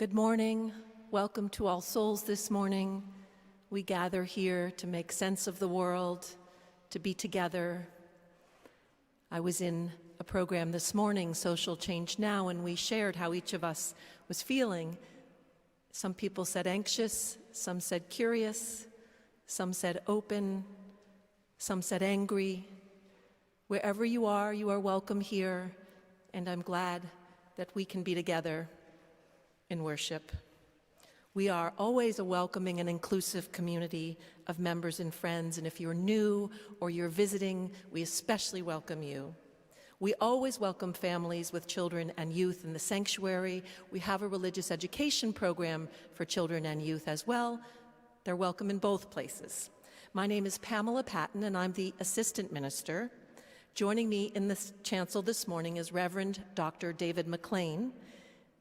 Good morning. Welcome to All Souls this morning. We gather here to make sense of the world, to be together. I was in a program this morning, Social Change Now, and we shared how each of us was feeling. Some people said anxious, some said curious, some said open, some said angry. Wherever you are welcome here, and I'm glad that we can be together in worship. We are always a welcoming and inclusive community of members and friends, and if you're new or you're visiting, we especially welcome you. We always welcome families with children and youth in the sanctuary. We have a religious education program for children and youth as well. They're welcome in both places. My name is Pamela Patton, and I'm the assistant minister. Joining me in the chancel this morning is Reverend Dr. David McClean.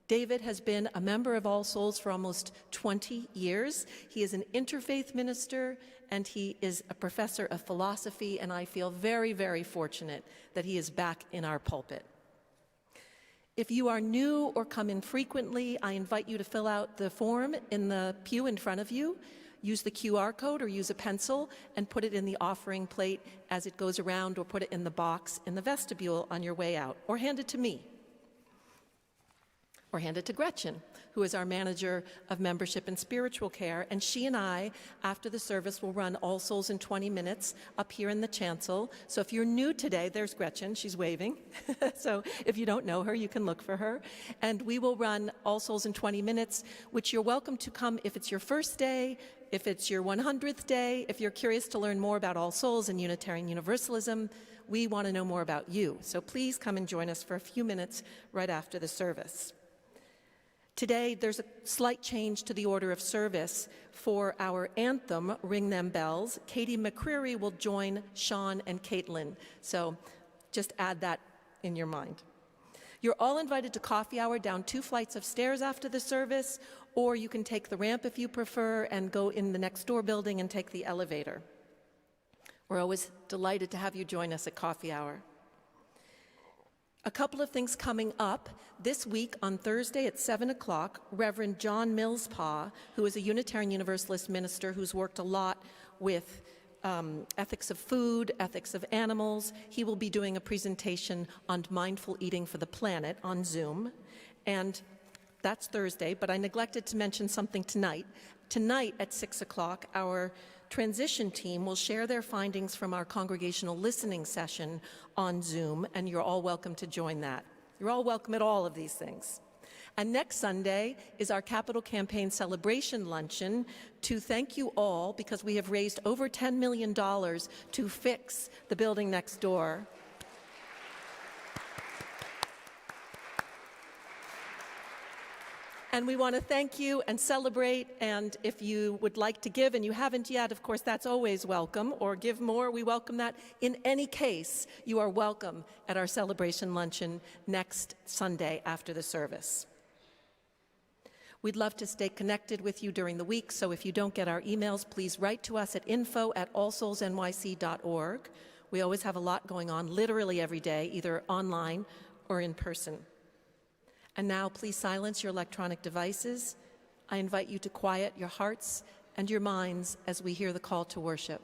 David has been a member of All Souls for almost 20 years. He is an interfaith minister, and he is a professor of philosophy, and I feel very, very fortunate that he is back in our pulpit. If you are new or come in frequently, I invite you to fill out the form in the pew in front of you. Use the QR code or use a pencil and put it in the offering plate as it goes around, or put it in the box in the vestibule on your way out, or hand it to me. Or hand it to Gretchen, who is our manager of membership and spiritual care, and she and I, after the service, will run All Souls in 20 minutes up here in the chancel. So if you're new today, there's Gretchen, she's waving. So if you don't know her, you can look for her. And we will run All Souls in 20 minutes, which you're welcome to come if it's your first day, if it's your 100th day, if you're curious to learn more about All Souls and Unitarian Universalism. We want to know more about you. So please come and join us for a few minutes right after the service. Today, there's a slight change to the order of service. For our anthem, Ring Them Bells, Katie McCreary will join Sean and Caitlin. So just add that in your mind. You're all invited to coffee hour down 2 flights of stairs after the service, or you can take the ramp if you prefer and go in the next door building and take the elevator. We're always delighted to have you join us at coffee hour. A couple of things coming up. This week on Thursday at 7 o'clock, Reverend John Millspaw, who is a Unitarian Universalist minister who's worked a lot with ethics of food, ethics of animals, he will be doing a presentation on mindful eating for the planet on Zoom. And that's Thursday, but I neglected to mention something tonight. Tonight at 6 o'clock, our transition team will share their findings from our congregational listening session on Zoom, and you're all welcome to join that. You're all welcome at all of these things. And next Sunday is our Capital Campaign Celebration Luncheon to thank you all, because we have raised over $10 million to fix the building next door. And we want to thank you and celebrate, and if you would like to give and you haven't yet, of course, that's always welcome, or give more, we welcome that. In any case, you are welcome at our celebration luncheon next Sunday after the service. We'd love to stay connected with you during the week, so if you don't get our emails, please write to us at info@allsoulsnyc.org. We always have a lot going on, literally every day, either online or in person. And now, please silence your electronic devices. I invite you to quiet your hearts and your minds as we hear the call to worship.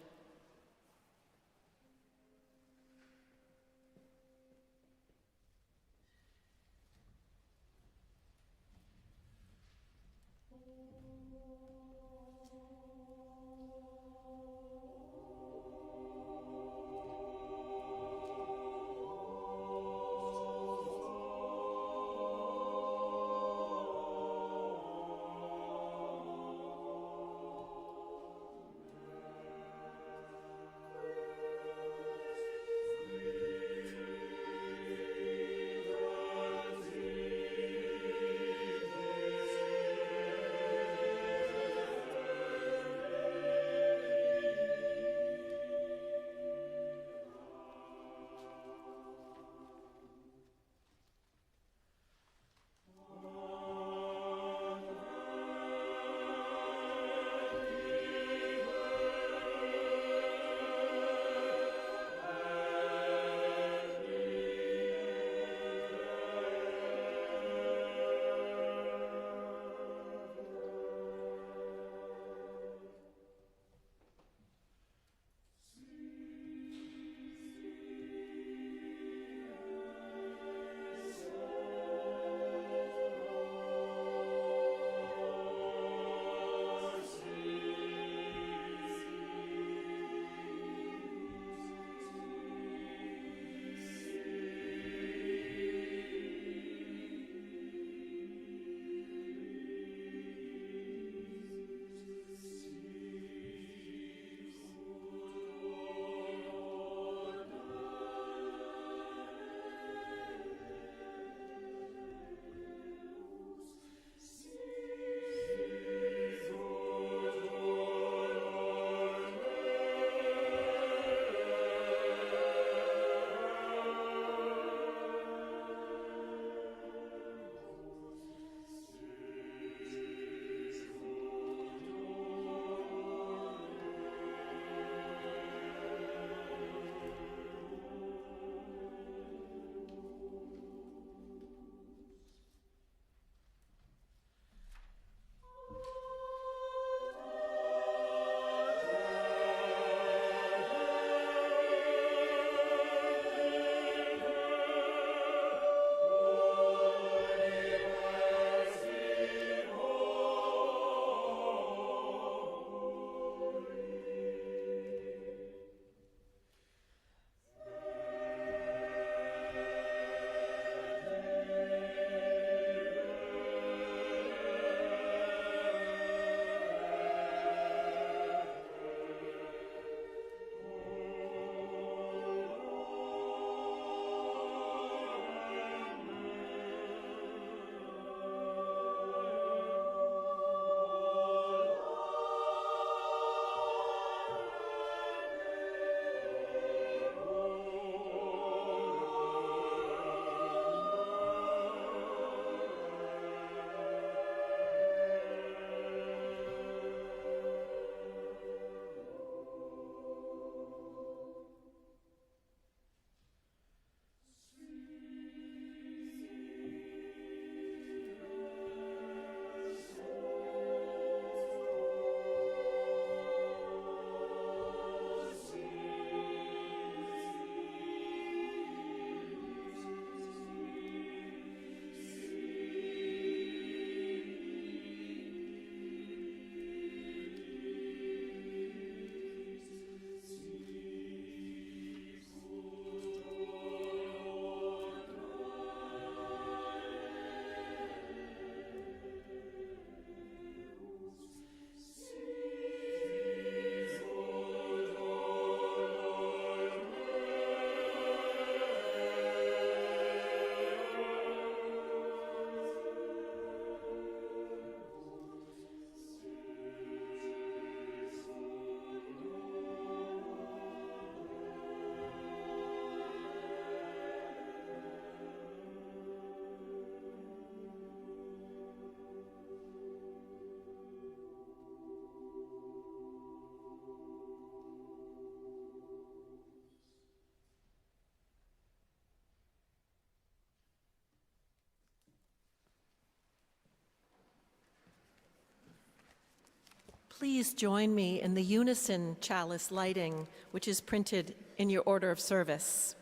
Please join me in the unison chalice lighting, which is printed in your order of service.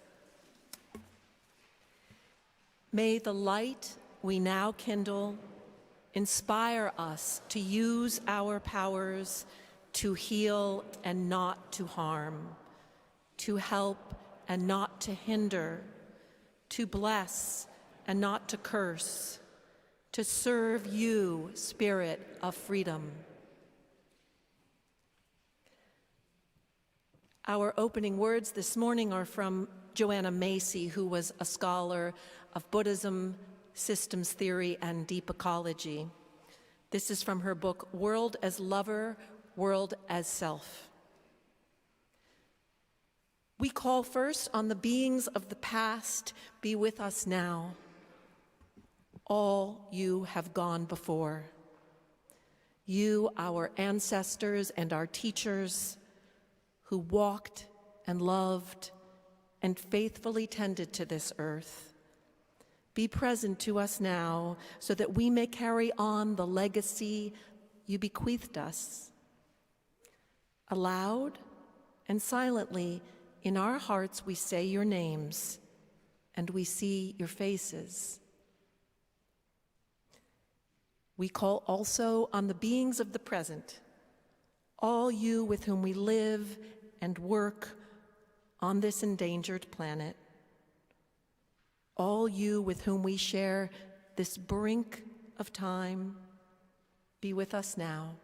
May the light we now kindle inspire us to use our powers to heal and not to harm, to help and not to hinder, to bless and not to curse, to serve you, Spirit of freedom. Our opening words this morning are from Joanna Macy, who was a scholar of Buddhism, systems theory, and deep ecology. This is from her book, World as Lover, World as Self. We call first on the beings of the past, be with us now. All you have gone before. You, our ancestors and our teachers, who walked and loved and faithfully tended to this earth. Be present to us now so that we may carry on the legacy you bequeathed us. Aloud and silently in our hearts we say your names and we see your faces. We call also on the beings of the present, all you with whom we live and work on this endangered planet. All you with whom we share this brink of time, be with us now.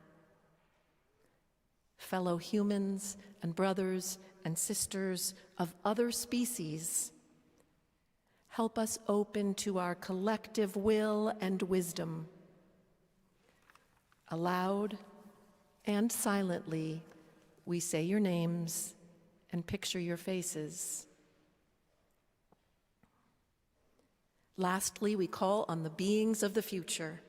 Fellow humans and brothers and sisters of other species, help us open to our collective will and wisdom. Aloud and silently, we say your names and picture your faces. Lastly, we call on the beings of the future,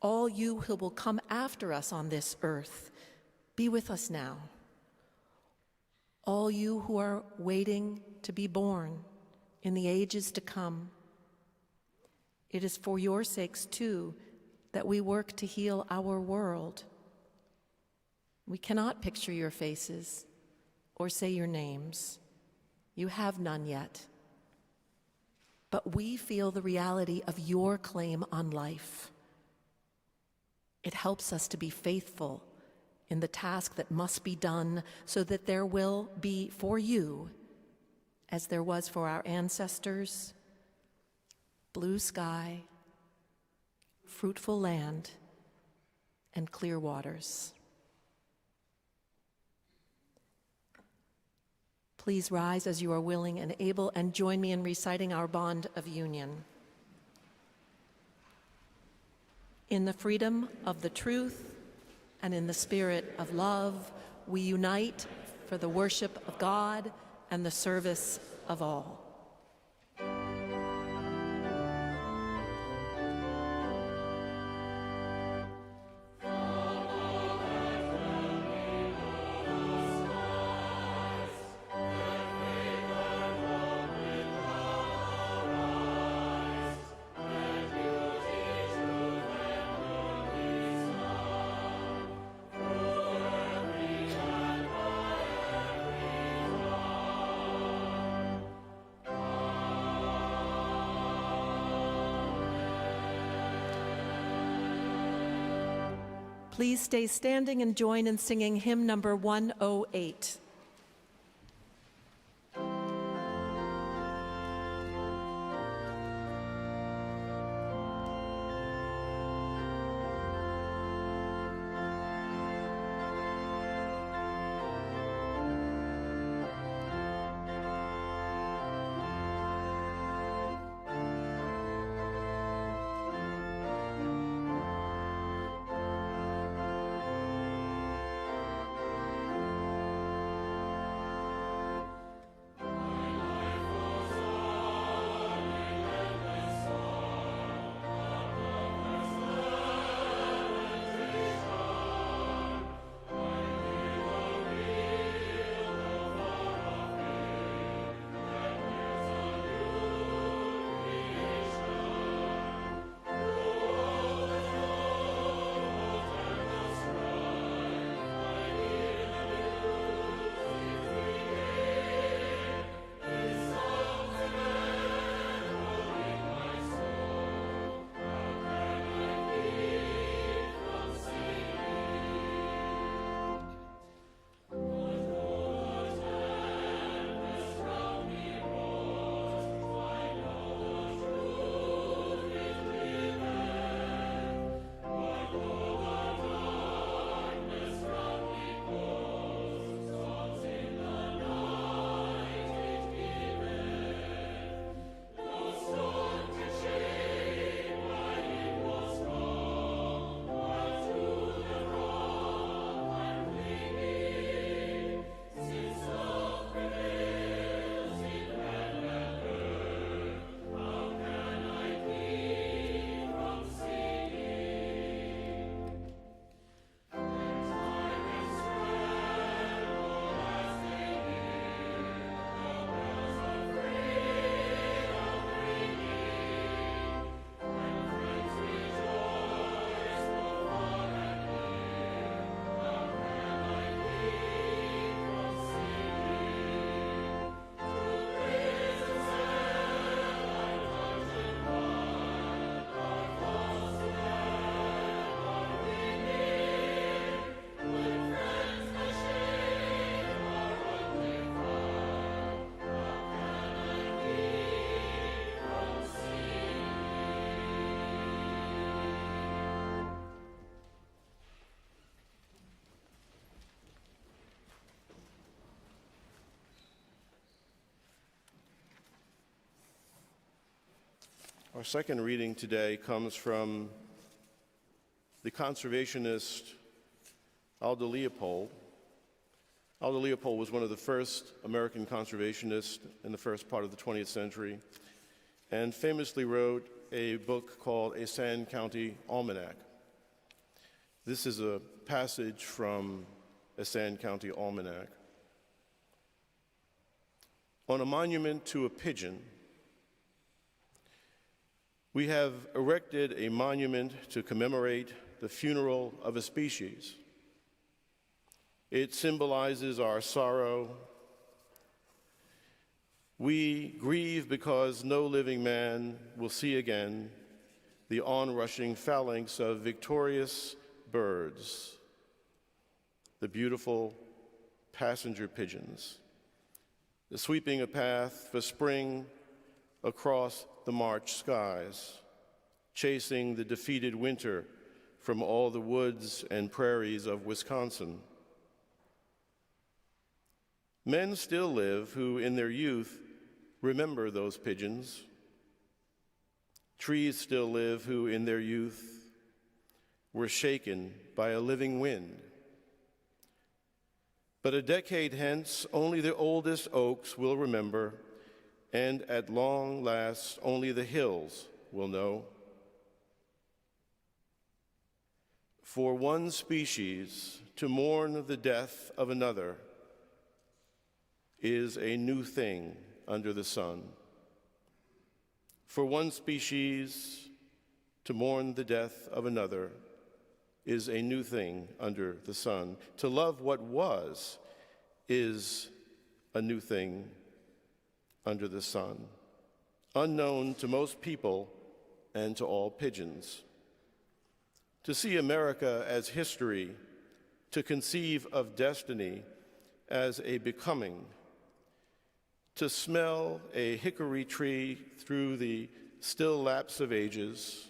all you who will come after us on this earth. Be with us now. All you who are waiting to be born in the ages to come. It is for your sakes, too, that we work to heal our world. We cannot picture your faces or say your names. You have none yet. But we feel the reality of your claim on life. It helps us to be faithful in the task that must be done so that there will be for you, as there was for our ancestors, blue sky, fruitful land, and clear waters. Please rise as you are willing and able and join me in reciting our bond of union. In the freedom of the truth and in the spirit of love, we unite for the worship of God and the service of all. Please stay standing and join in singing hymn number 108. Our second reading today comes from the conservationist Aldo Leopold. Aldo Leopold was one of the first American conservationists in the first part of the 20th century and famously wrote a book called A Sand County Almanac. This is a passage from A Sand County Almanac. On a monument to a pigeon, we have erected a monument to commemorate the funeral of a species. It symbolizes our sorrow. We grieve because no living man will see again the onrushing phalanx of victorious birds, the beautiful passenger pigeons, sweeping a path for spring across the March skies, chasing the defeated winter from all the woods and prairies of Wisconsin. Men still live who, in their youth, remember those pigeons. Trees still live who, in their youth, were shaken by a living wind. But a decade hence, only the oldest oaks will remember, and at long last, only the hills will know. For one species to mourn the death of another is a new thing under the sun. For one species to mourn the death of another is a new thing under the sun. To love what was is a new thing under the sun, unknown to most people and to all pigeons. To see America as history, to conceive of destiny as a becoming, to smell a hickory tree through the still lapse of ages,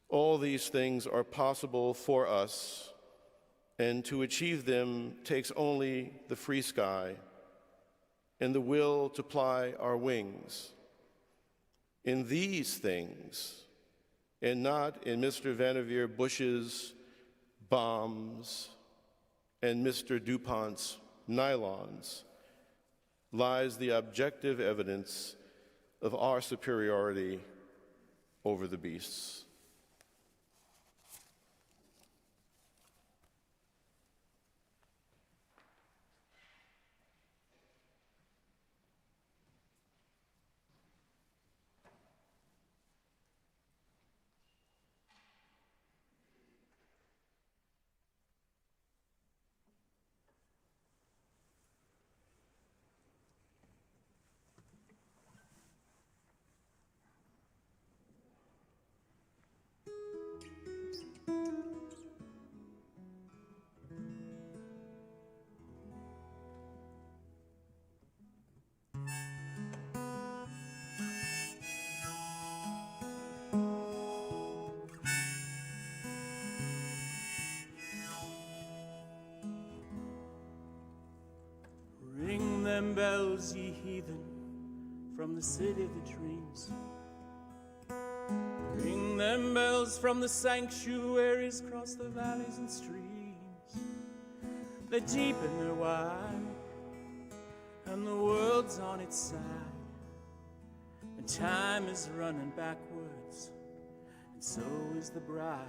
all these things are possible for us, and to achieve them takes only the free sky and the will to ply our wings. In these things, and not in Mr. Vannevar Bush's bombs and Mr. DuPont's nylons, lies the objective evidence of our superiority over the beasts. Ring them bells, ye heathen, from the city of the dreams. Ring them bells from the sanctuaries across the valleys and streams. They're deep and they're wide, and the world's on its side, and time is running backwards, and so is the bride.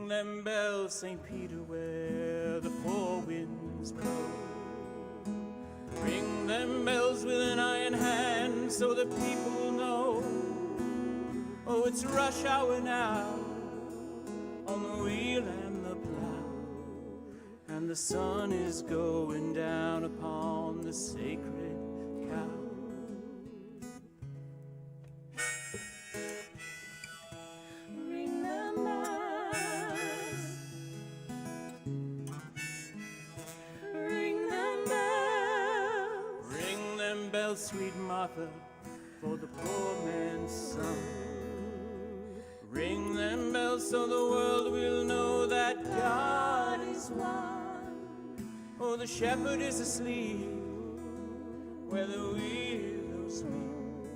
Them bells, St. Peter, where the four winds blow. Ring them bells with an iron hand so that people will know. Oh, it's rush hour now on the wheel and the plow, and the sun is going down upon the sacred cow. Sweet Martha, for the poor man's son. Ring them bells so the world will know that God is one. Oh, the shepherd is asleep where the willows weep,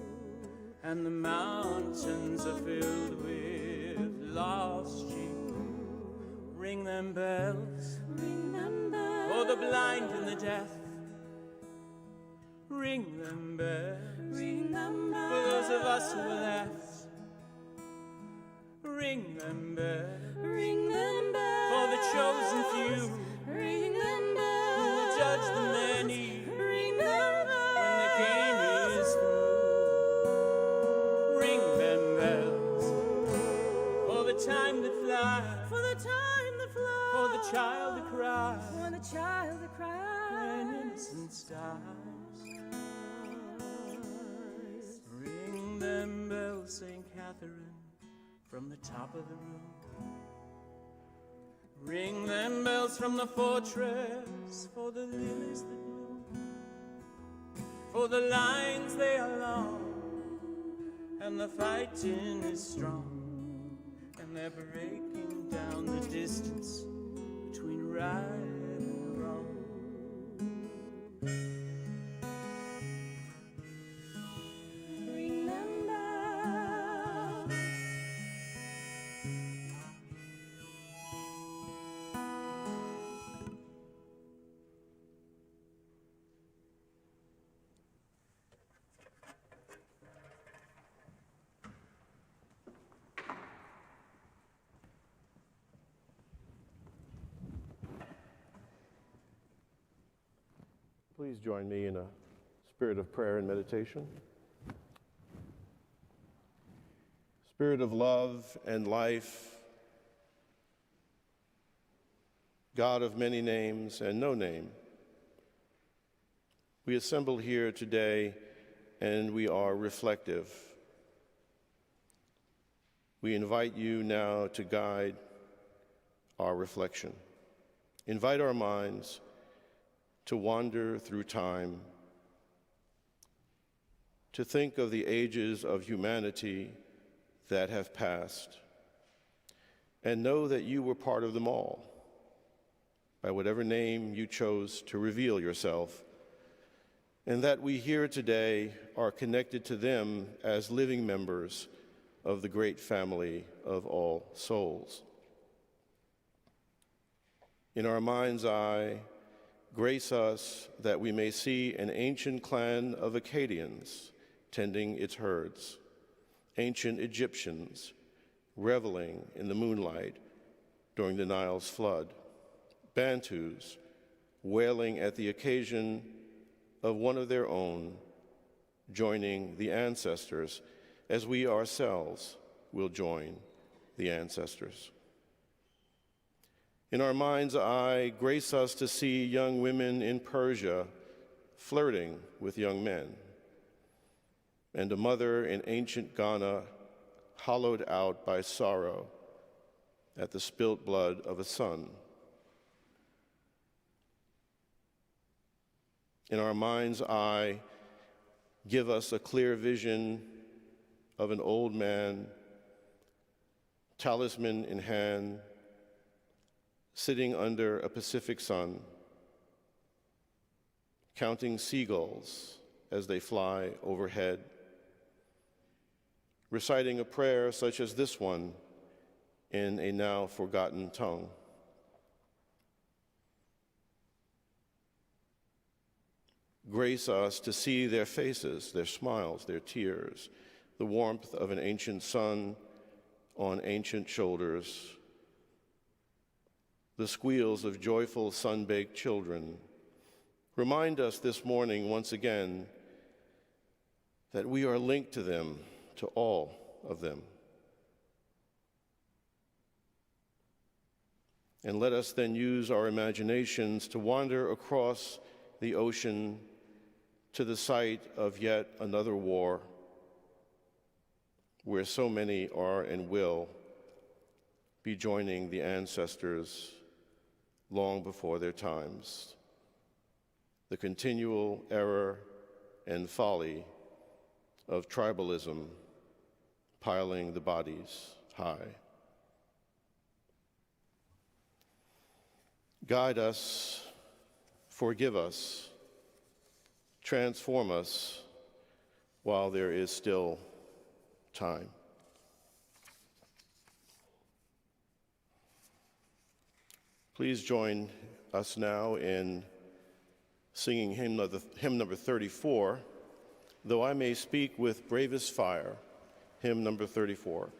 and the mountains are filled with lost sheep. Ring them bells, for the blind and the deaf. Ring them bells, for those of us who are left. Ring them bells, for the chosen few. Ring them bells, who will judge the many. Ring them bells, when the game is through. Ring them bells, for the time that flies. For the time that flies. For the child that cries. For the child that cries. When innocence dies. Ring them bells, St. Catherine, from the top of the room. Ring them bells from the fortress, for the lilies that bloom. For the lines they are long, and the fighting is strong, and they're breaking down the distance between right and wrong. Ring them bells. Please join me in a spirit of prayer and meditation. Spirit of love and life, God of many names and no name, we assemble here today and we are reflective. We invite you now to guide our reflection. Invite our minds to wander through time, to think of the ages of humanity that have passed, and know that you were part of them all, by whatever name you chose to reveal yourself, and that we here today are connected to them as living members of the great family of all souls. In our mind's eye, grace us that we may see an ancient clan of Akkadians tending its herds, ancient Egyptians reveling in the moonlight during the Nile's flood, Bantus wailing at the occasion of one of their own, joining the ancestors as we ourselves will join the ancestors. In our mind's eye, grace us to see young women in Persia flirting with young men, and a mother in ancient Ghana hollowed out by sorrow at the spilt blood of a son. In our mind's eye, give us a clear vision of an old man, talisman in hand, sitting under a Pacific sun, counting seagulls as they fly overhead, reciting a prayer such as this one in a now forgotten tongue. Grace us to see their faces, their smiles, their tears, the warmth of an ancient sun on ancient shoulders, the squeals of joyful sun-baked children. Remind us this morning once again that we are linked to them, to all of them. And let us then use our imaginations to wander across the ocean to the site of yet another war where so many are and will be joining the ancestors long before their times. The continual error and folly of tribalism piling the bodies high. Guide us, forgive us, transform us while there is still time. Please join us now in singing hymn number 34, Though I May Speak with Bravest Fire, hymn number 34.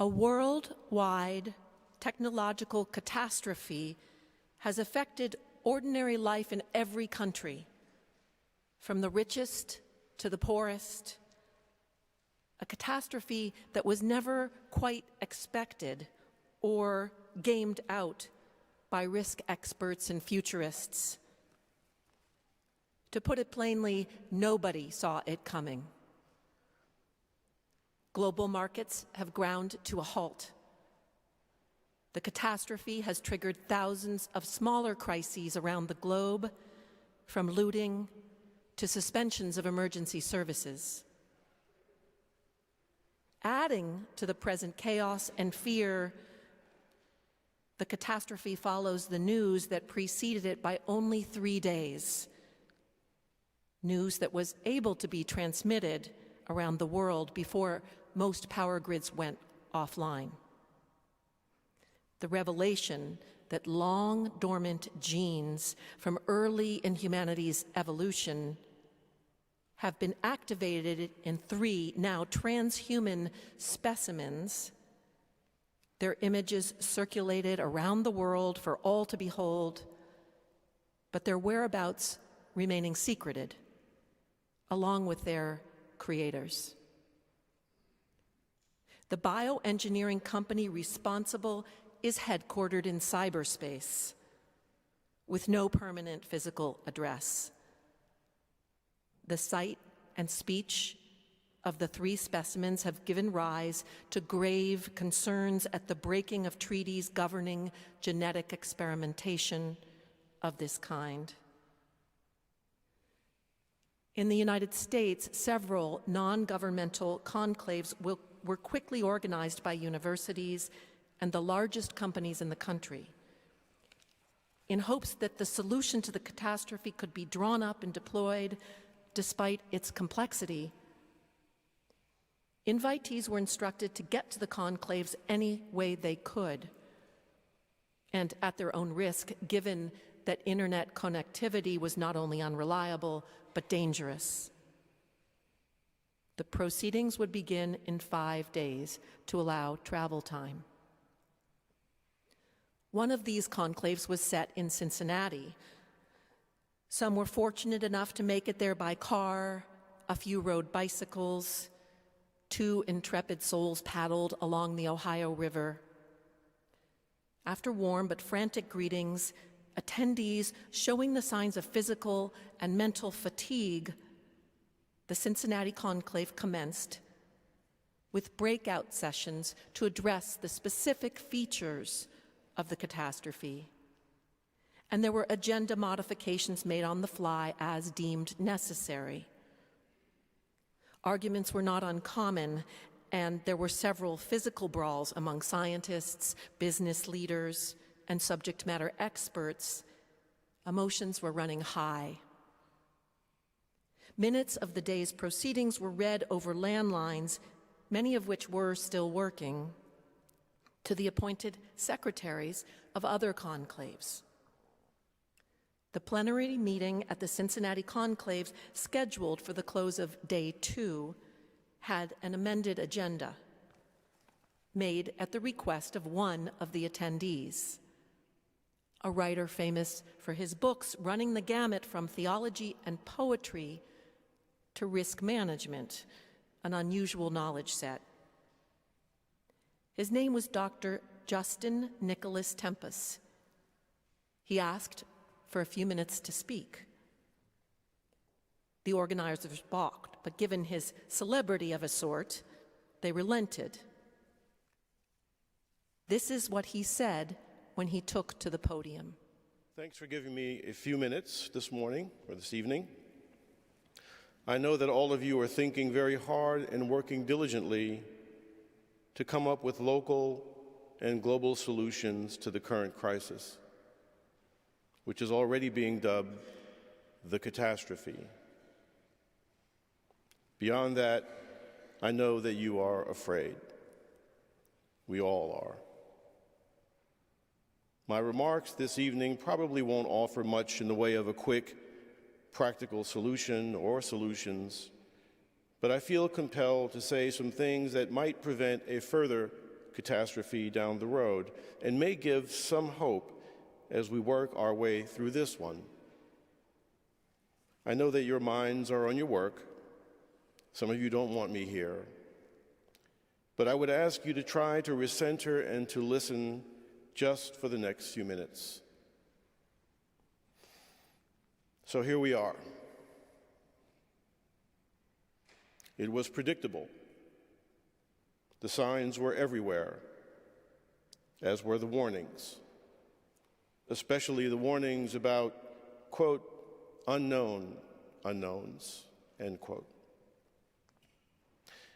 A worldwide technological catastrophe has affected ordinary life in every country, from the richest to the poorest. A catastrophe that was never quite expected or gamed out by risk experts and futurists. To put it plainly, nobody saw it coming. Global markets have ground to a halt. The catastrophe has triggered thousands of smaller crises around the globe, from looting to suspensions of emergency services. Adding to the present chaos and fear, the catastrophe follows the news that preceded it by only 3 days. News that was able to be transmitted around the world before most power grids went offline. The revelation that long dormant genes from early in humanity's evolution have been activated in 3 now transhuman specimens, their images circulated around the world for all to behold, but their whereabouts remaining secreted, along with their creators. The bioengineering company responsible is headquartered in cyberspace, with no permanent physical address. The sight and speech of the 3 specimens have given rise to grave concerns at the breaking of treaties governing genetic experimentation of this kind. In the United States, several non-governmental conclaves were quickly organized by universities and the largest companies in the country, in hopes that the solution to the catastrophe could be drawn up and deployed despite its complexity. Invitees were instructed to get to the conclaves any way they could, and at their own risk, given that internet connectivity was not only unreliable, but dangerous. The proceedings would begin in 5 days to allow travel time. One of these conclaves was set in Cincinnati. Some were fortunate enough to make it there by car, a few rode bicycles, 2 intrepid souls paddled along the Ohio River. After warm but frantic greetings, attendees showing the signs of physical and mental fatigue, the Cincinnati conclave commenced with breakout sessions to address the specific features of the catastrophe. And there were agenda modifications made on the fly as deemed necessary. Arguments were not uncommon, and there were several physical brawls among scientists, business leaders, and subject matter experts. Emotions were running high. Minutes of the day's proceedings were read over landlines, many of which were still working, to the appointed secretaries of other conclaves. The plenary meeting at the Cincinnati conclaves, scheduled for the close of day 2, had an amended agenda made at the request of one of the attendees, a writer famous for his books running the gamut from theology and poetry to risk management, an unusual knowledge set. His name was Dr. Justin Nicholas Tempest. He asked for a few minutes to speak. The organizers balked, but given his celebrity of a sort, they relented. This is what he said when he took to the podium. Thanks for giving me a few minutes this morning or this evening. I know that all of you are thinking very hard and working diligently to come up with local and global solutions to the current crisis, which is already being dubbed the catastrophe. Beyond that, I know that you are afraid. We all are. My remarks this evening probably won't offer much in the way of a quick, practical solution or solutions, but I feel compelled to say some things that might prevent a further catastrophe down the road and may give some hope as we work our way through this one. I know that your minds are on your work. Some of you don't want me here. But I would ask you to try to recenter and to listen just for the next few minutes. So here we are. It was predictable. The signs were everywhere, as were the warnings, especially the warnings about, quote, unknown unknowns, end quote.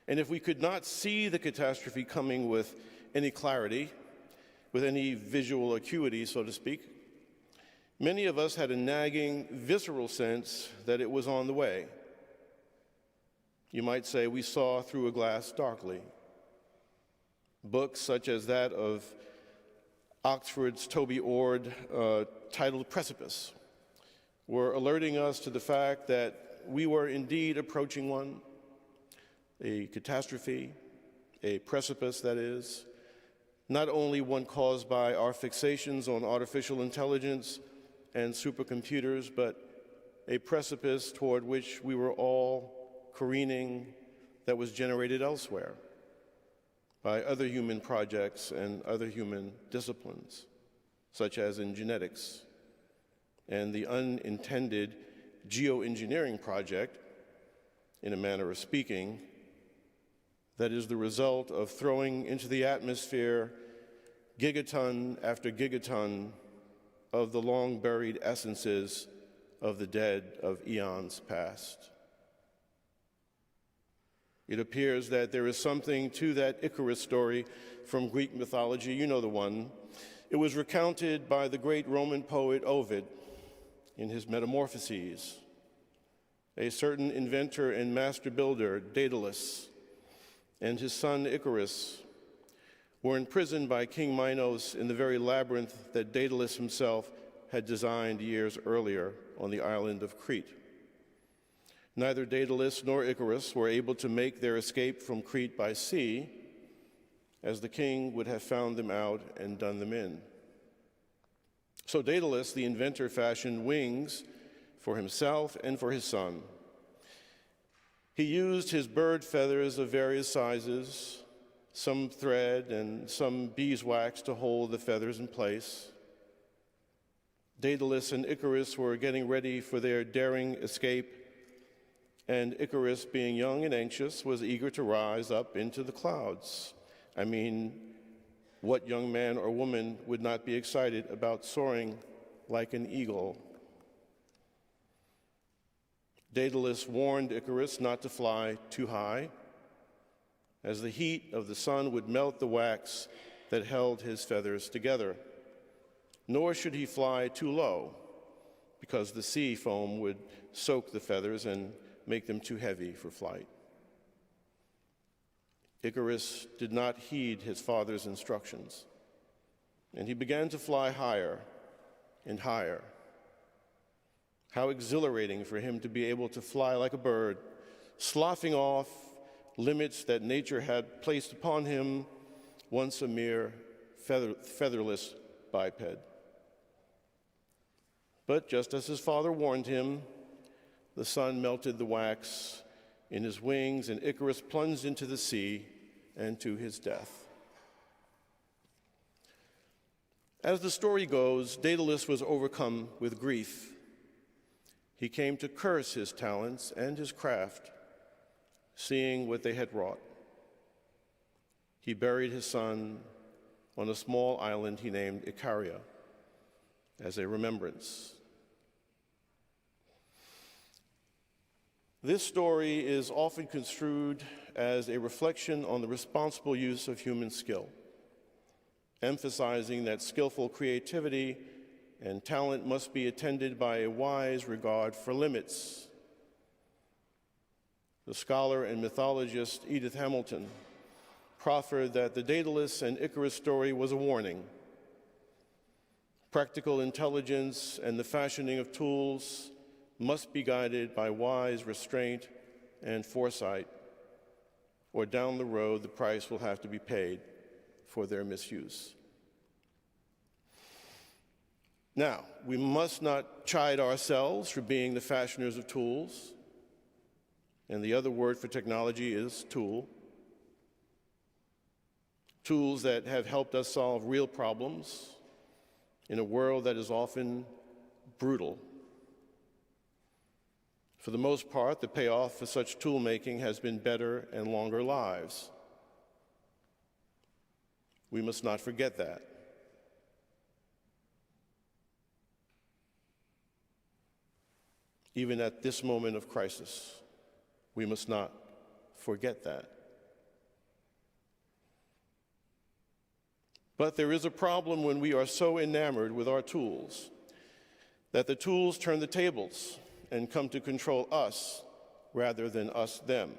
And if we could not see the catastrophe coming with any clarity, with any visual acuity, so to speak, many of us had a nagging, visceral sense that it was on the way. You might say we saw through a glass darkly. Books such as that of Oxford's Toby Ord, titled Precipice, were alerting us to the fact that we were indeed approaching one, a catastrophe, a precipice, that is, not only one caused by our fixations on artificial intelligence and supercomputers, but a precipice toward which we were all careening that was generated elsewhere by other human projects and other human disciplines, such as in genetics and the unintended geoengineering project, in a manner of speaking, that is the result of throwing into the atmosphere gigaton after gigaton of the long-buried essences of the dead of eons past. It appears that there is something to that Icarus story from Greek mythology. You know the one. It was recounted by the great Roman poet Ovid in his Metamorphoses. A certain inventor and master builder, Daedalus, and his son Icarus were imprisoned by King Minos in the very labyrinth that Daedalus himself had designed years earlier on the island of Crete. Neither Daedalus nor Icarus were able to make their escape from Crete by sea, as the king would have found them out and done them in. So Daedalus, the inventor, fashioned wings for himself and for his son. He used his bird feathers of various sizes, some thread and some beeswax to hold the feathers in place. Daedalus and Icarus were getting ready for their daring escape, and Icarus, being young and anxious, was eager to rise up into the clouds. I mean, what young man or woman would not be excited about soaring like an eagle? Daedalus warned Icarus not to fly too high, as the heat of the sun would melt the wax that held his feathers together. Nor should he fly too low, because the sea foam would soak the feathers and make them too heavy for flight. Icarus did not heed his father's instructions, and he began to fly higher and higher. How exhilarating for him to be able to fly like a bird, sloughing off limits that nature had placed upon him, once a mere featherless biped. But just as his father warned him, the sun melted the wax in his wings, and Icarus plunged into the sea and to his death. As the story goes, Daedalus was overcome with grief. He came to curse his talents and his craft, seeing what they had wrought. He buried his son on a small island he named Icaria as a remembrance. This story is often construed as a reflection on the responsible use of human skill, emphasizing that skillful creativity and talent must be attended by a wise regard for limits. The scholar and mythologist Edith Hamilton proffered that the Daedalus and Icarus story was a warning. Practical intelligence and the fashioning of tools must be guided by wise restraint and foresight, or down the road the price will have to be paid for their misuse. Now, we must not chide ourselves for being the fashioners of tools, and the other word for technology is tool. Tools that have helped us solve real problems in a world that is often brutal. For the most part, the payoff for such tool making has been better and longer lives. We must not forget that. Even at this moment of crisis, we must not forget that. But there is a problem when we are so enamored with our tools that the tools turn the tables and come to control us rather than us them.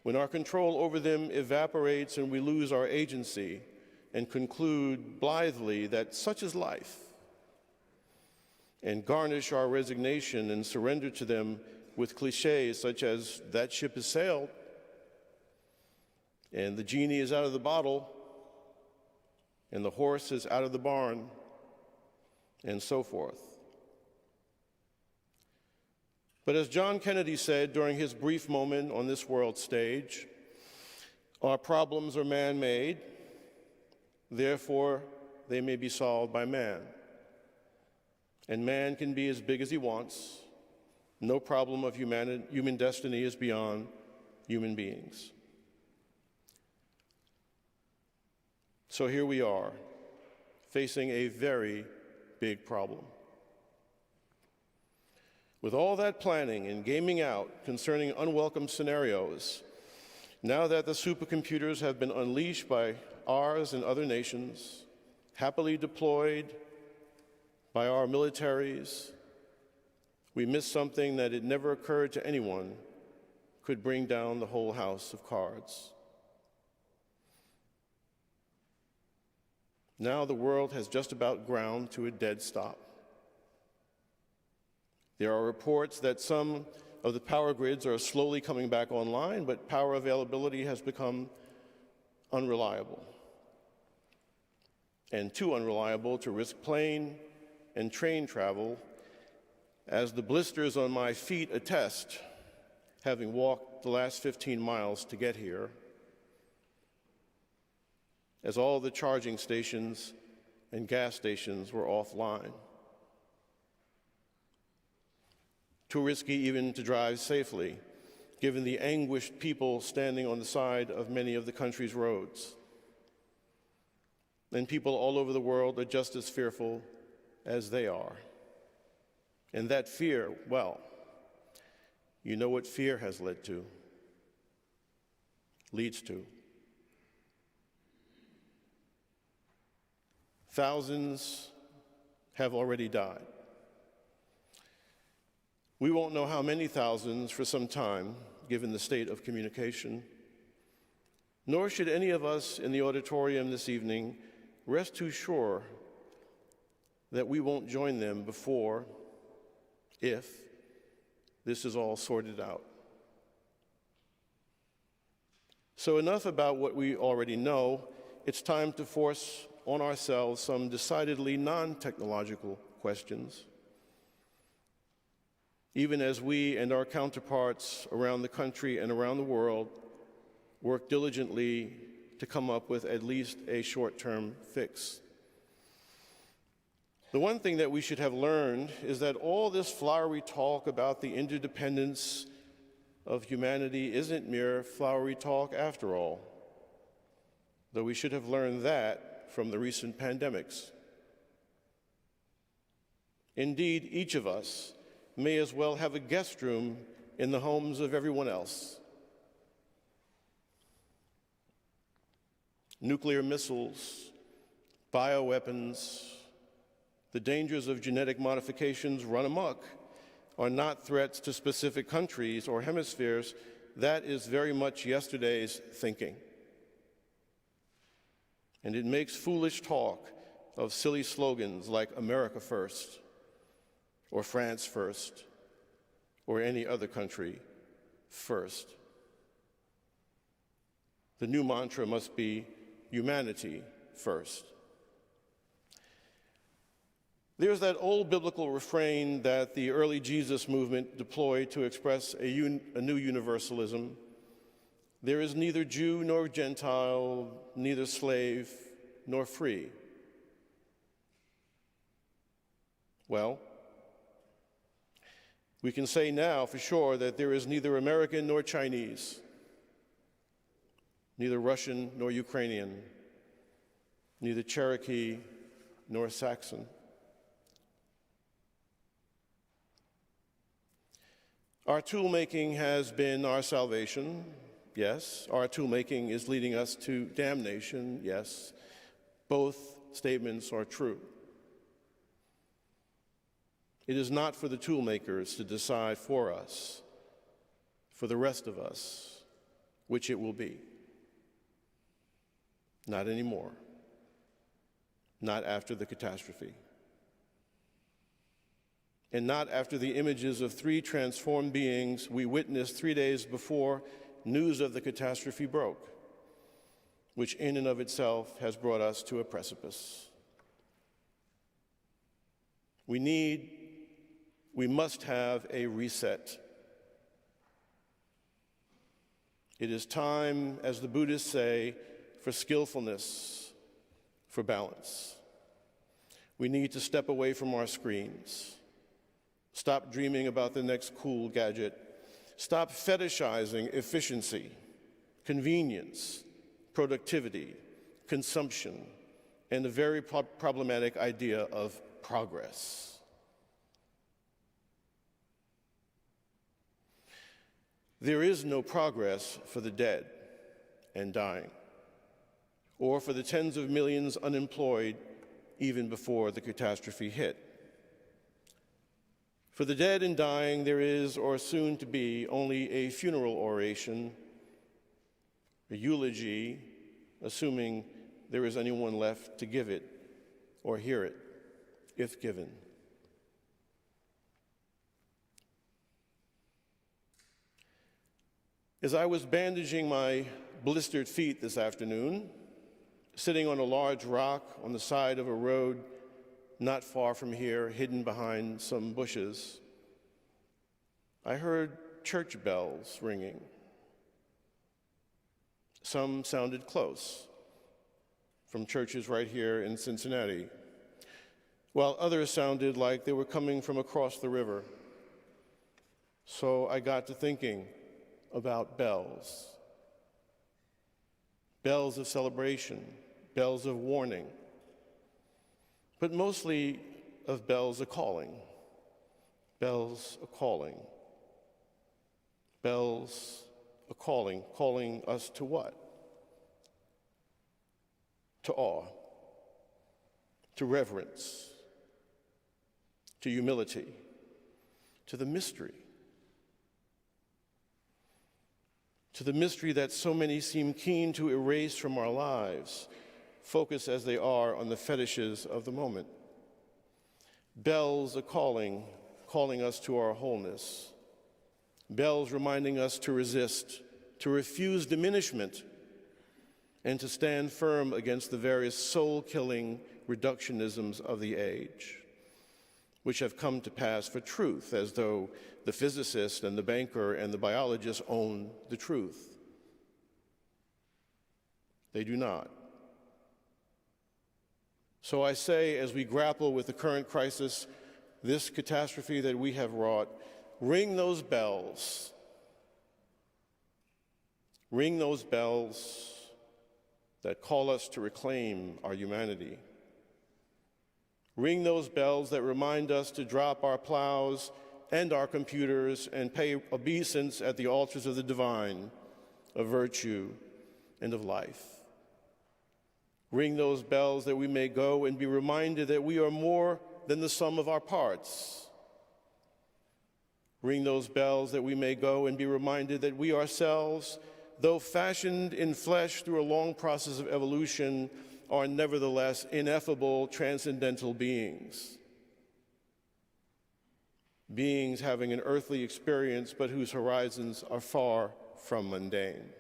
When our control over them evaporates and we lose our agency and conclude blithely that such is life, and garnish our resignation and surrender to them with cliches such as, that ship has sailed, and the genie is out of the bottle, and the horse is out of the barn, and so forth. But as John Kennedy said during his brief moment on this world stage, our problems are man-made, therefore they may be solved by man. And man can be as big as he wants. No problem of human destiny is beyond human beings. So here we are, facing a very big problem. With all that planning and gaming out concerning unwelcome scenarios, now that the supercomputers have been unleashed by ours and other nations, happily deployed by our militaries, we miss something that it never occurred to anyone could bring down the whole house of cards. Now the world has just about ground to a dead stop. There are reports that some of the power grids are slowly coming back online, but power availability has become unreliable, and too unreliable to risk plane and train travel, as the blisters on my feet attest, having walked the last 15 miles to get here, as all the charging stations and gas stations were offline. Too risky even to drive safely, given the anguished people standing on the side of many of the country's roads. And people all over the world are just as fearful as they are. And that fear, well, you know what fear has leads to. Thousands have already died. We won't know how many thousands for some time, given the state of communication, nor should any of us in the auditorium this evening rest too sure that we won't join them before, if, this is all sorted out. So enough about what we already know. It's time to force on ourselves some decidedly non-technological questions, even as we and our counterparts around the country and around the world work diligently to come up with at least a short-term fix. The one thing that we should have learned is that all this flowery talk about the interdependence of humanity isn't mere flowery talk after all, though we should have learned that from the recent pandemics. Indeed, each of us may as well have a guest room in the homes of everyone else. Nuclear missiles, bioweapons, the dangers of genetic modifications run amok are not threats to specific countries or hemispheres. That is very much yesterday's thinking. And it makes foolish talk of silly slogans like America first, or France first, or any other country first. The new mantra must be humanity first. There's that old biblical refrain that the early Jesus movement deployed to express a new universalism. There is neither Jew nor Gentile, neither slave nor free. Well, we can say now for sure that there is neither American nor Chinese, neither Russian nor Ukrainian, neither Cherokee nor Saxon. Our tool-making has been our salvation, yes. Our tool-making is leading us to damnation, yes. Both statements are true. It is not for the tool-makers to decide for us, for the rest of us, which it will be. Not anymore. Not after the catastrophe. And not after the images of three transformed beings we witnessed 3 days before news of the catastrophe broke, which in and of itself has brought us to a precipice. We must have a reset. It is time, as the Buddhists say, for skillfulness, for balance. We need to step away from our screens. Stop dreaming about the next cool gadget. Stop fetishizing efficiency, convenience, productivity, consumption, and the very problematic idea of progress. There is no progress for the dead and dying, or for the tens of millions unemployed even before the catastrophe hit. For the dead and dying, there is, or soon to be, only a funeral oration, a eulogy, assuming there is anyone left to give it or hear it, if given. As I was bandaging my blistered feet this afternoon, sitting on a large rock on the side of a road not far from here, hidden behind some bushes, I heard church bells ringing. Some sounded close, from churches right here in Cincinnati, while others sounded like they were coming from across the river. So I got to thinking about bells. Bells of celebration, bells of warning, but mostly of bells a-calling, bells a-calling, bells a-calling, calling us to what? To awe, to reverence, to humility, to the mystery that so many seem keen to erase from our lives, focus as they are on the fetishes of the moment. Bells a-calling, calling us to our wholeness. Bells reminding us to resist, to refuse diminishment, and to stand firm against the various soul-killing reductionisms of the age, which have come to pass for truth, as though the physicist and the banker and the biologist own the truth. They do not. So I say, as we grapple with the current crisis, this catastrophe that we have wrought, ring those bells. Ring those bells that call us to reclaim our humanity. Ring those bells that remind us to drop our plows and our computers and pay obeisance at the altars of the divine, of virtue, and of life. Ring those bells that we may go and be reminded that we are more than the sum of our parts. Ring those bells that we may go and be reminded that we ourselves, though fashioned in flesh through a long process of evolution, are nevertheless ineffable, transcendental beings. Beings having an earthly experience, but whose horizons are far from mundane.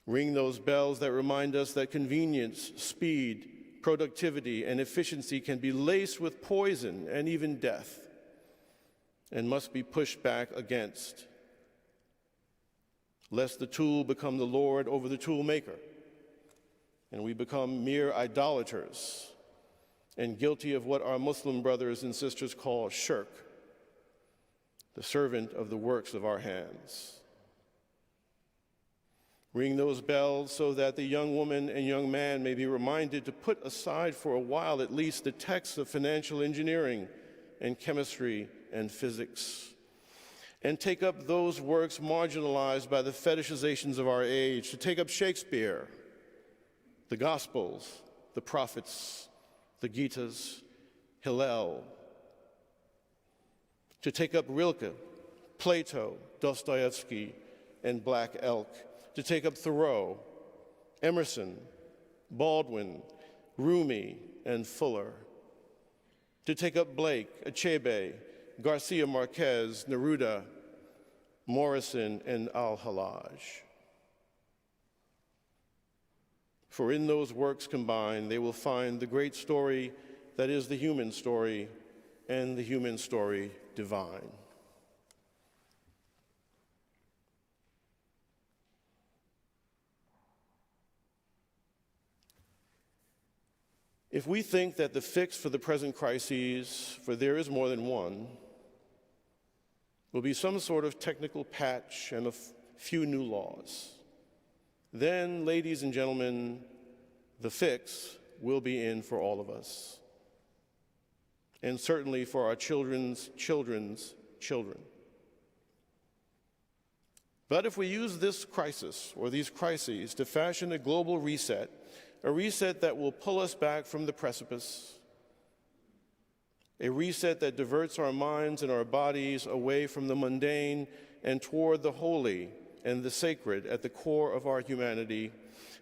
Ring those bells that remind us that convenience, speed, productivity, and efficiency can be laced with poison and even death, and must be pushed back against, lest the tool become the Lord over the tool maker, and we become mere idolaters and guilty of what our Muslim brothers and sisters call shirk, the servant of the works of our hands. Ring those bells so that the young woman and young man may be reminded to put aside for a while at least the texts of financial engineering and chemistry and physics, and take up those works marginalized by the fetishizations of our age, to take up Shakespeare, the Gospels, the prophets, the Gitas, Hillel, to take up Rilke, Plato, Dostoevsky, and Black Elk, to take up Thoreau, Emerson, Baldwin, Rumi, and Fuller, to take up Blake, Achebe, Garcia Marquez, Neruda, Morrison, and Al-Hallaj. For in those works combined, they will find the great story that is the human story, and the human story divine. If we think that the fix for the present crises, for there is more than one, will be some sort of technical patch and a few new laws, then, ladies and gentlemen, the fix will be in for all of us, and certainly for our children's children's children. But if we use this crisis or these crises to fashion a global reset, a reset that will pull us back from the precipice, a reset that diverts our minds and our bodies away from the mundane and toward the holy and the sacred at the core of our humanity,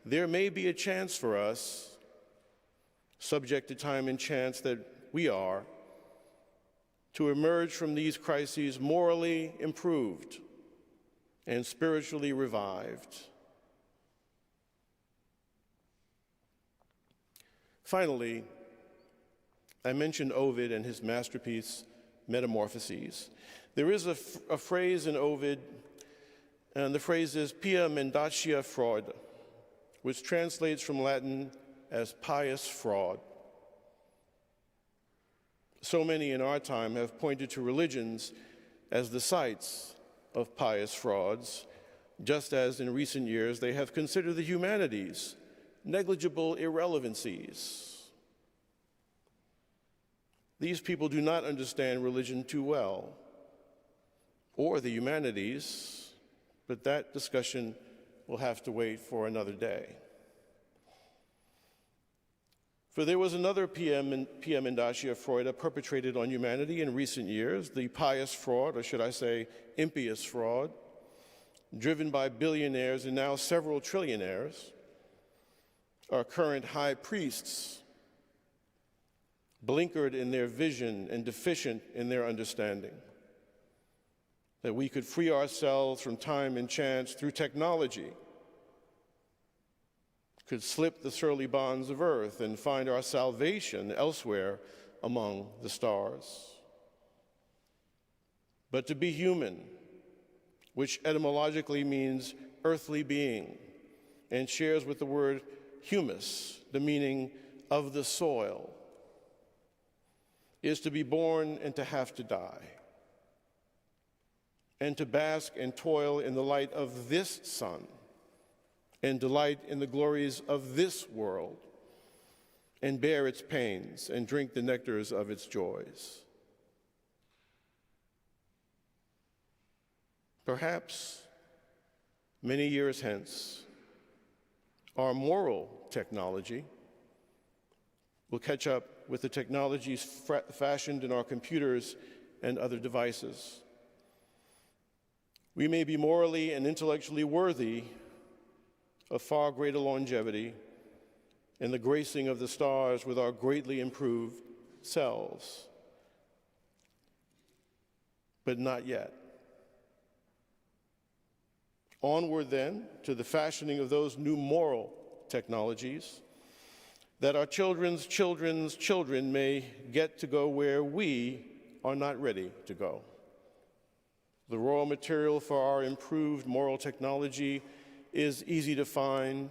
there may be a chance for us, subject to time and chance that we are, to emerge from these crises morally improved and spiritually revived. Finally, I mentioned Ovid and his masterpiece, Metamorphoses. There is a phrase in Ovid, and the phrase is pia mendacia fraud, which translates from Latin as pious fraud. So many in our time have pointed to religions as the sites of pious frauds, just as in recent years they have considered the humanities negligible irrelevancies. These people do not understand religion too well, or the humanities, but that discussion will have to wait for another day. For there was another pia mendacia fraude perpetrated on humanity in recent years, the pious fraud, or should I say impious fraud, driven by billionaires and now several trillionaires, our current high priests, blinkered in their vision and deficient in their understanding, that we could free ourselves from time and chance through technology, could slip the surly bonds of earth and find our salvation elsewhere among the stars. But to be human, which etymologically means earthly being, and shares with the word humus the meaning of the soil, is to be born and to have to die, and to bask and toil in the light of this sun, and delight in the glories of this world, and bear its pains and drink the nectars of its joys. Perhaps many years hence, our moral technology will catch up with the technologies fashioned in our computers and other devices. We may be morally and intellectually worthy of far greater longevity and the gracing of the stars with our greatly improved selves, but not yet. Onward then to the fashioning of those new moral technologies, that our children's children's children may get to go where we are not ready to go. The raw material for our improved moral technology is easy to find,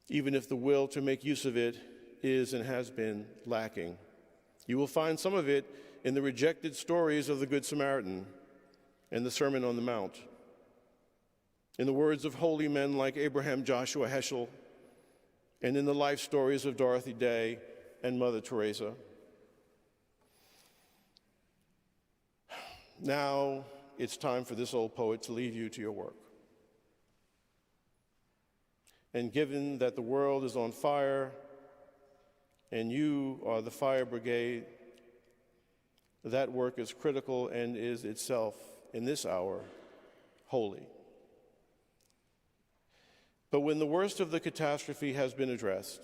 even if the will to make use of it is and has been lacking. You will find some of it in the rejected stories of the Good Samaritan and the Sermon on the Mount, in the words of holy men like Abraham Joshua Heschel, and in the life stories of Dorothy Day and Mother Teresa. Now it's time for this old poet to leave you to your work. And given that the world is on fire and you are the fire brigade, that work is critical and is itself, in this hour, holy. But when the worst of the catastrophe has been addressed,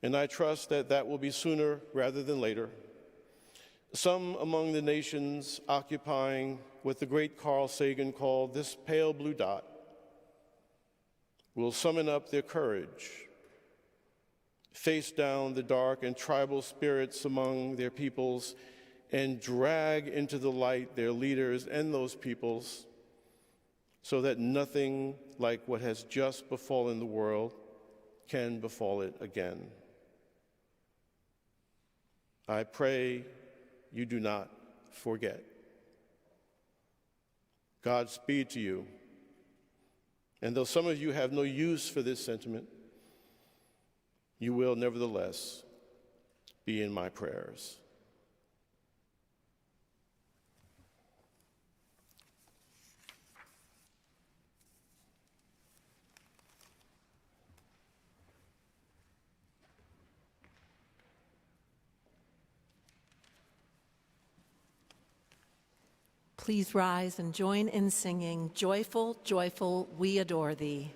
and I trust that that will be sooner rather than later, some among the nations occupying what the great Carl Sagan called this pale blue dot will summon up their courage, face down the dark and tribal spirits among their peoples, and drag into the light their leaders and those peoples, so that nothing like what has just befallen the world can befall it again. I pray you do not forget. Godspeed to you. And though some of you have no use for this sentiment, you will nevertheless be in my prayers. Please rise and join in singing, "Joyful, Joyful, We Adore Thee."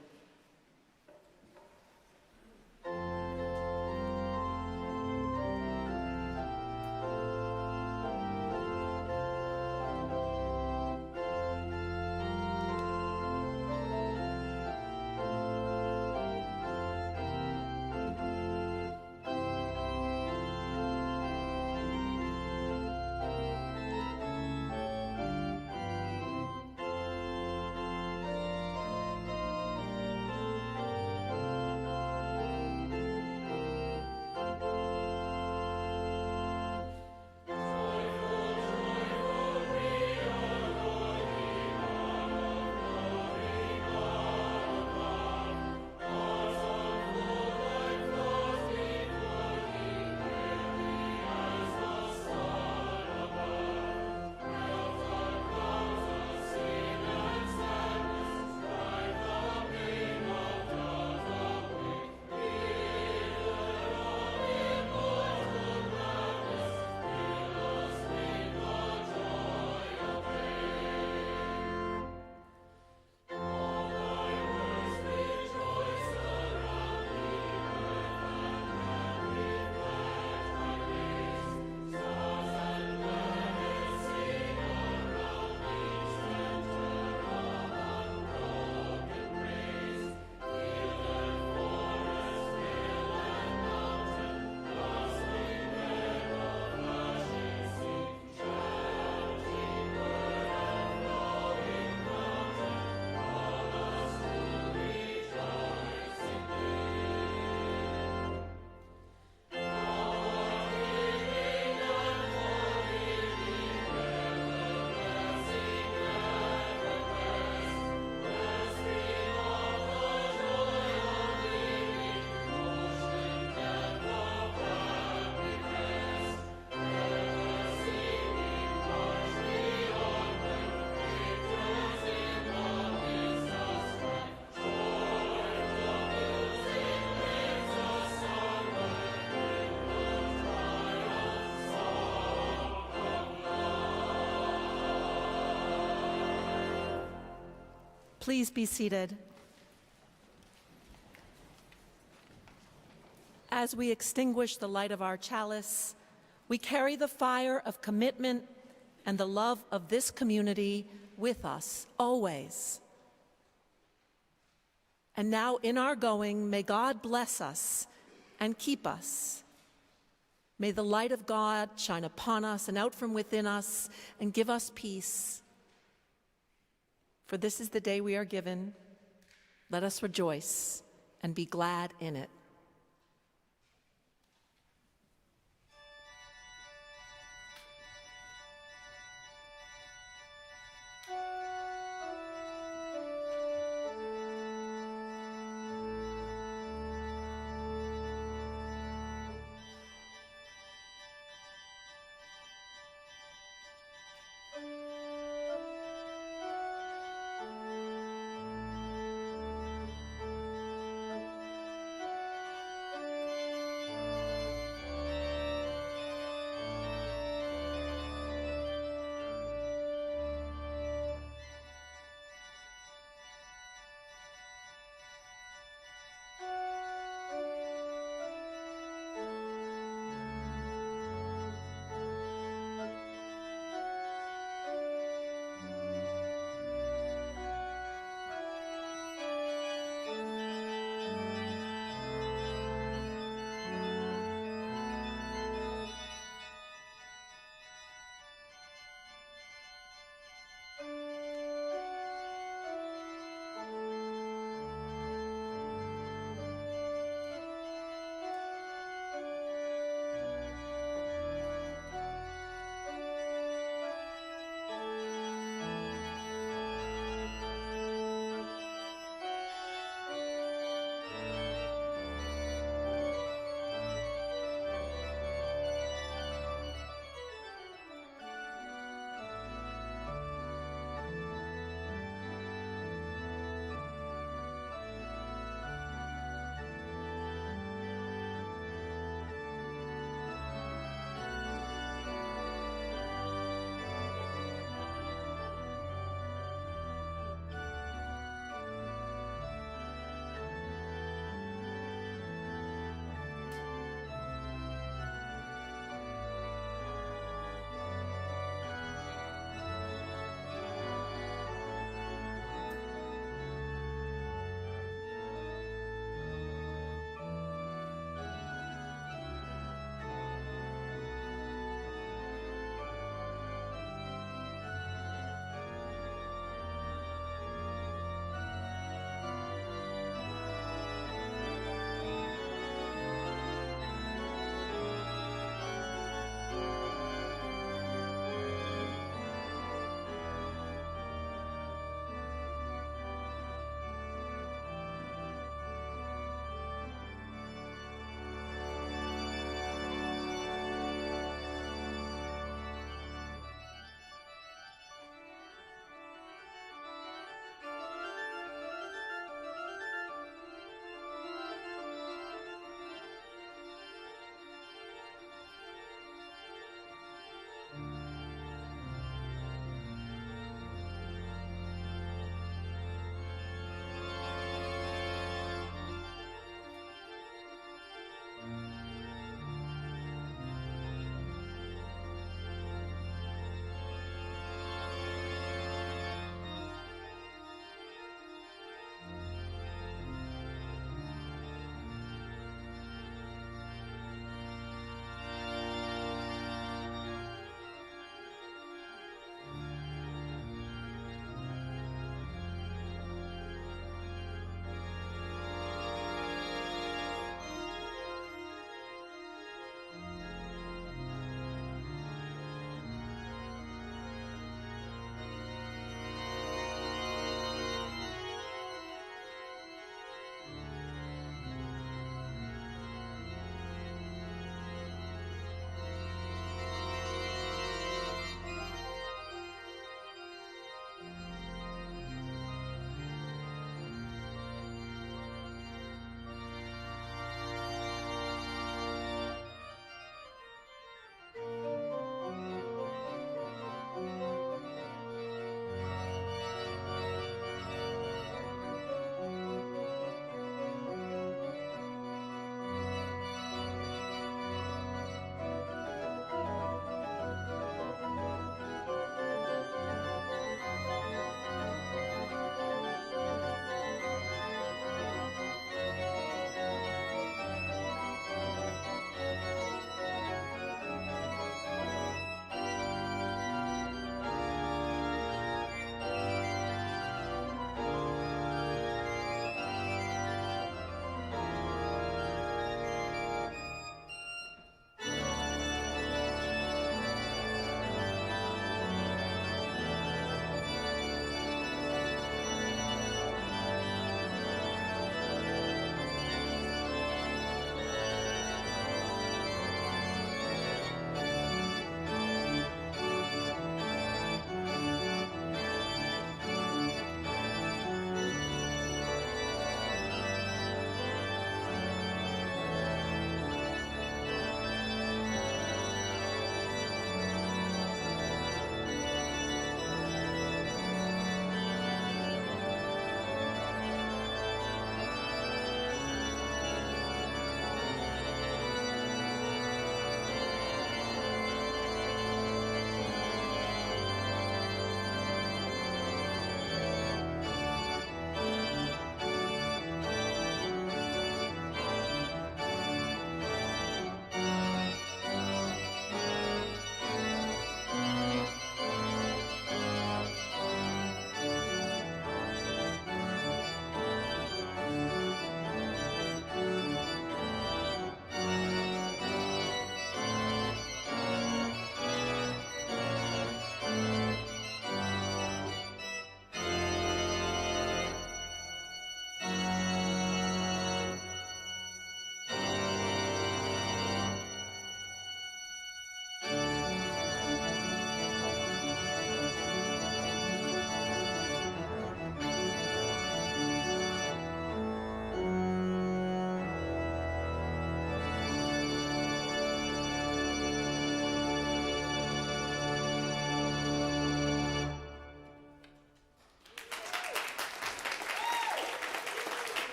Please be seated. As we extinguish the light of our chalice, we carry the fire of commitment and the love of this community with us always. And now in our going, may God bless us and keep us. May the light of God shine upon us and out from within us and give us peace. For this is the day we are given. Let us rejoice and be glad in it.